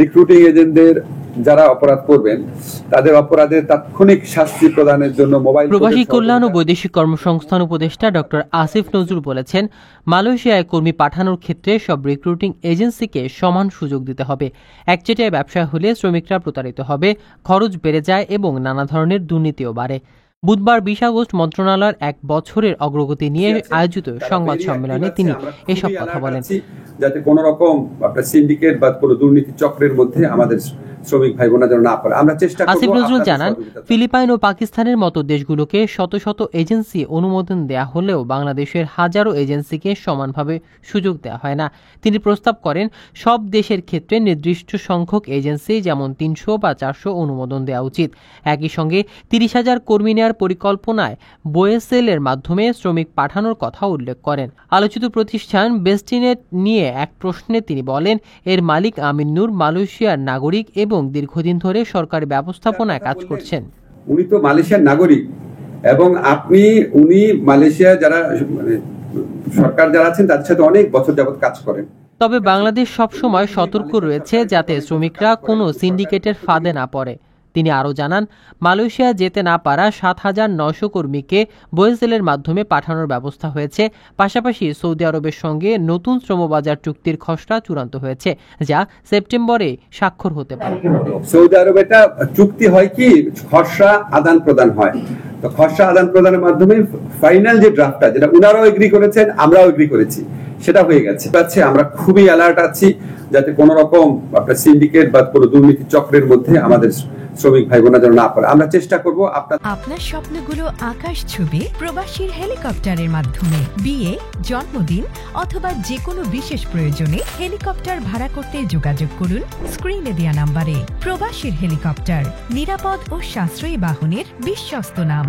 Recruiting এজেন্টদের যারা অপরাধ করবেন তাদের অপরাধের তাৎক্ষণিক শাস্তি প্রদানের জন্য মোবাইল। প্রবাসী কল্যাণ ও বৈদেশিক কর্মসংস্থান উপদেষ্টা ডক্টর আসিফ নজরুল বলেছেন, মালয়েশিয়ায় কর্মী পাঠানোর ক্ষেত্রে সব রিক্রুটিং এজেন্সিকে সমান সুযোগ দিতে হবে। একচেটিয়া ব্যবসা হলে শ্রমিকরা প্রতারিত হবে, খরচ বেড়ে যায় এবং নানা ধরনের দুর্নীতিও বাড়ে। বুধবার 20 আগস্ট মন্ত্রণালয়ের 1 বছরের অগ্রগতি নিয়ে আয়োজিত সংবাদ সম্মেলনে তিনি এসব কথা বলেন। যাতে কোনো রকম আপনার সিন্ডিকেট বা কোনো দুর্নীতি চক্রের মধ্যে আমাদের শ্রমিক ভাই বোনা যেন না পড়ে আমরা চেষ্টা করব। আসিফ নজরুল জানান, ফিলিপাইন ও পাকিস্তানের মতো দেশগুলোকে শত শত এজেন্সি অনুমোদন দেয়া হলেও বাংলাদেশের হাজারো এজেন্সিকে সমানভাবে সুযোগ দেওয়া হয় না। তিনি প্রস্তাব করেন, সব দেশের ক্ষেত্রে নির্দিষ্ট সংখ্যক এজেন্সি যেমন 300 বা 400 অনুমোদন দেওয়া উচিত। একই সঙ্গে 30,000 কর্মী নেওয়ার পরিকল্পনায় বোয়েসেলের মাধ্যমে শ্রমিক পাঠানোর কথা উল্লেখ করেন। আলোচিত প্রতিষ্ঠান বেস্টিনেট নিয়ে এক প্রশ্নে তিনি বলেন, এর মালিক আমিন নূর মালয়েশিয়ার নাগরিক এবং দীর্ঘদিন ধরে সরকারি ব্যবস্থাপনায় কাজ করছেন। উনি তো মালয়েশিয়ার নাগরিক এবং উনি মালয়েশিয়া যারা সরকার যারা আছেন তাদের সাথে অনেক বছর যাবত কাজ করেন। তবে বাংলাদেশ সবসময় সতর্ক রয়েছে যাতে শ্রমিকরা কোনো সিন্ডিকেটের ফাঁদে না পড়ে। তিনি আরও জানান, মালয়েশিয়া যেতে না পারা 7,900 কর্মীকে বোয়েসেলের মাধ্যমে পাঠানোর ব্যবস্থা হয়েছে। পাশাপাশি সৌদি আরবের সঙ্গে নতুন শ্রমবাজার চুক্তির খসড়া চূড়ান্ত হয়েছে, যা সেপ্টেম্বরে স্বাক্ষর হতে পারে। সৌদি আরবে একটা চুক্তি হয় কি, খসড়া আদান প্রদান হয়। তো খসড়া আদান প্রদানের মাধ্যমে ফাইনাল যে ড্রাফটটা, যেটা উনারাও এগ্রি করেছেন আমরাও এগ্রি করেছি, সেটা হয়ে গেছে। আমরা খুবই অ্যালার্ট আছি যাতে কোনো রকম আপনার সিন্ডিকেট বা কোনো দুর্নীতি চক্রের মধ্যে আমাদের শ্রমিক ভাই বোনা যেন না পড়ে আমরা চেষ্টা করব। আপনার স্বপ্নগুলো আকাশ ছুবে প্রবাসীর হেলিকপ্টারের মাধ্যমে। বিয়ে, জন্মদিন অথবা যে কোনো বিশেষ প্রয়োজনে হেলিকপ্টার ভাড়া করতে যোগাযোগ করুন স্ক্রিনে দেয়া নাম্বারে। প্রবাসীর হেলিকপ্টার, নিরাপদ ও সাশ্রয়ী বাহনের বিশ্বস্ত নাম।